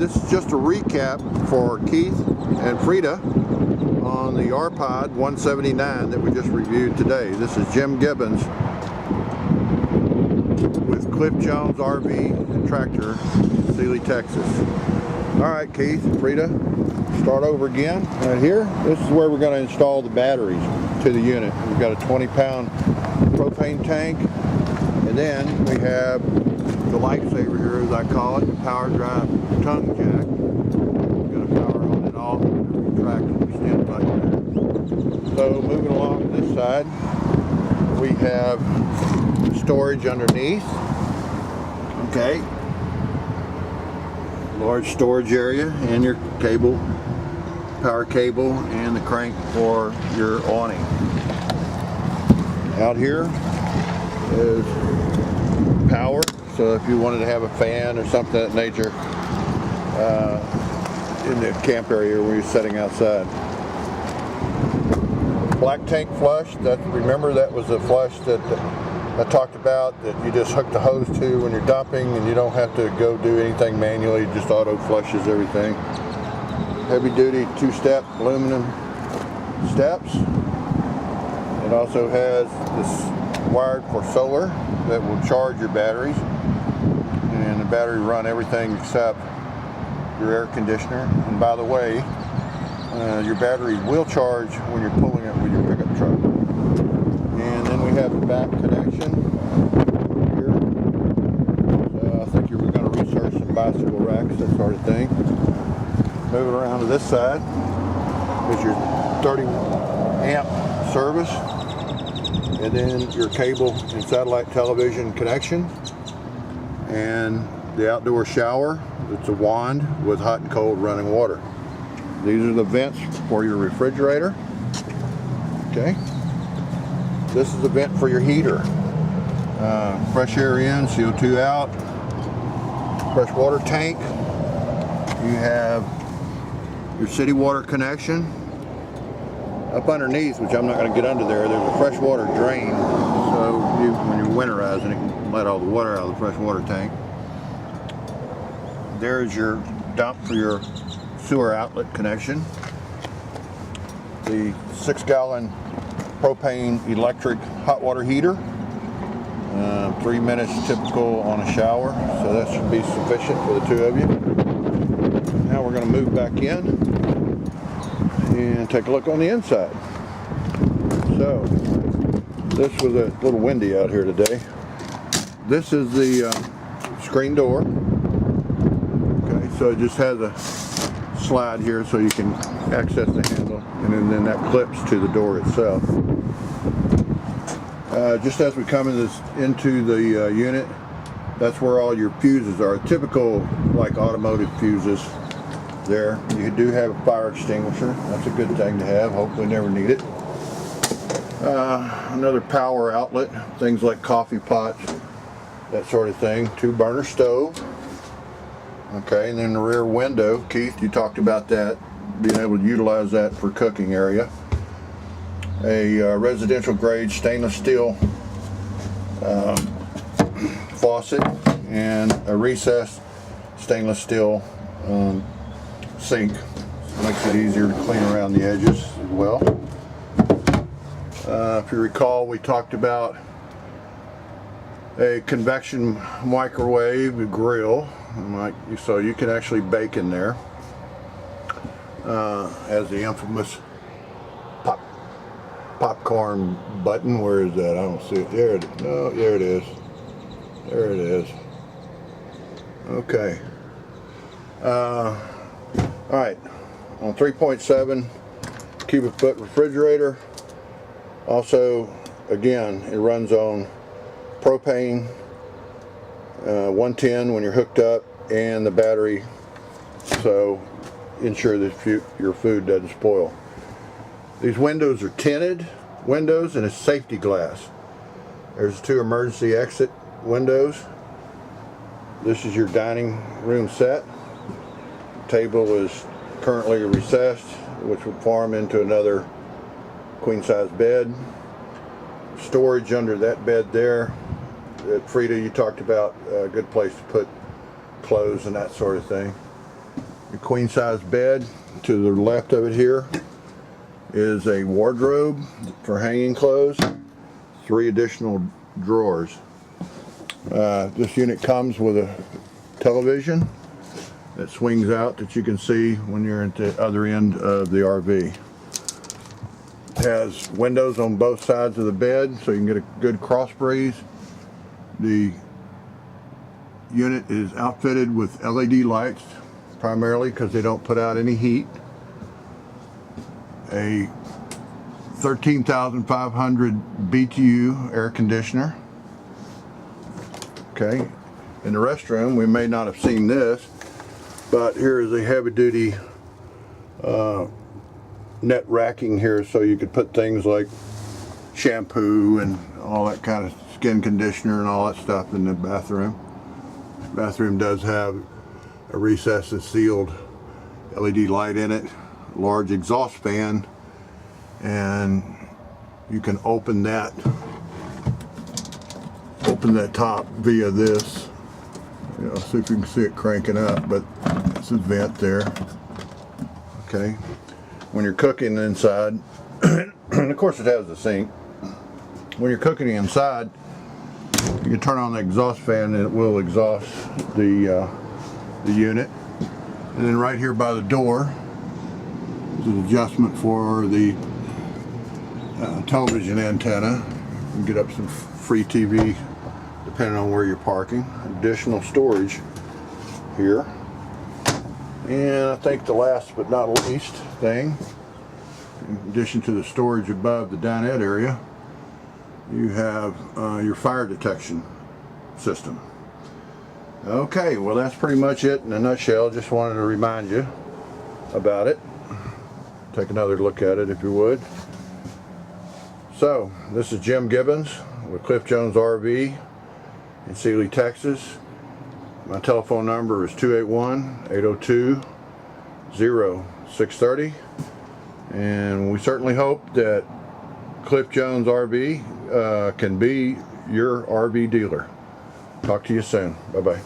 this is just a recap for Keith and Frida on the R-Pod 179 that we just reviewed today. This is Jim Gibbons with Cliff Jones RV and Tractor, Sealy, Texas. Alright, Keith, Frida, start over again. Right here, this is where we're going to install the batteries to the unit. We've got a 20-pound propane tank, and then we have the lifesaver here, as I call it, the power drive tongue jack. We've got a power on and off, and retract and extend button there. So moving along to this side, we have storage underneath. Okay. Large storage area, and your cable, power cable, and the crank for your awning. Out here is power, so if you wanted to have a fan or something of that nature in the camp area where you're sitting outside. Black tank flush, remember that was a flush that I talked about, that you just hook the hose to when you're dumping and you don't have to go do anything manually, it just auto flushes everything. Heavy duty 2-step aluminum steps. It also has this wired for solar that will charge your batteries, and the battery run everything except your air conditioner. And by the way, your battery will charge when you're pulling it with your pickup truck. And then we have the back connection here. So I think you were going to research some bicycle racks, that sort of thing. Moving around to this side is your 30 amp service, and then your cable and satellite television connection, and the outdoor shower. It's a wand with hot and cold running water. These are the vents for your refrigerator. Okay. This is the vent for your heater. Fresh air in, CO2 out. Fresh water tank. You have your city water connection. Up underneath, which I'm not going to get under there, there's a fresh water drain. So when you're winterizing it, you can let all the water out of the fresh water tank. There's your dump for your sewer outlet connection. The 6-gallon propane electric hot water heater. 3 minutes typical on a shower, so that should be sufficient for the two of you. Now we're going to move back in and take a look on the inside. So this was a little windy out here today. This is the screen door. Okay, so it just has a slide here so you can access the handle, and then that clips to the door itself. Just as we come into the unit, that's where all your fuses are. Typical, like automotive fuses there. You do have a fire extinguisher. That's a good thing to have. Hopefully never need it. Another power outlet, things like coffee pots, that sort of thing. 2-burner stove. Okay, and then the rear window, Keith, you talked about that, being able to utilize that for cooking area. A residential grade stainless steel faucet, and a recessed stainless steel sink. So it makes it easier to clean around the edges as well. If you recall, we talked about a convection microwave grill, so you can actually bake in there. Has the infamous popcorn button. Where is that? I don't see it. There it is. No, there it is. There it is. Okay. Alright. On 3.7 cubic foot refrigerator. Also, again, it runs on propane, 110 when you're hooked up, and the battery, so ensure that your food doesn't spoil. These windows are tinted windows and a safety glass. There's 2 emergency exit windows. This is your dining room set. Table is currently recessed, which will form into another queen-size bed. Storage under that bed there. Frida, you talked about a good place to put clothes and that sort of thing. Your queen size bed. To the left of it here is a wardrobe for hanging clothes. 3 additional drawers. This unit comes with a television that swings out that you can see when you're at the other end of the RV. It has windows on both sides of the bed so you can get a good cross breeze. The unit is outfitted with LED lights primarily because they don't put out any heat. A 13,500 BTU air conditioner. Okay, in the restroom, we may not have seen this, but here is a heavy-duty net racking here, so you could put things like shampoo and all that kind of skin conditioner and all that stuff in the bathroom. The bathroom does have a recessed and sealed LED light in it, large exhaust fan, and you can open that top via this. You know, see if you can see it cranking up, but it's a vent there. Okay, when you're cooking inside, and of course it has a sink. When you're cooking inside, you can turn on the exhaust fan and it will exhaust the unit. And then right here by the door is an adjustment for the television antenna. You can get up some free TV depending on where you're parking. Additional storage here. And I think the last but not least thing, in addition to the storage above the dinette area, you have your fire detection system. Okay, well that's pretty much it in a nutshell. Just wanted to remind you about it. Take another look at it if you would. So, this is Jim Gibbons with Cliff Jones RV in Sealy, Texas. My telephone number is 281-802-0630. And we certainly hope that Cliff Jones RV can be your RV dealer. Talk to you soon. Bye-bye.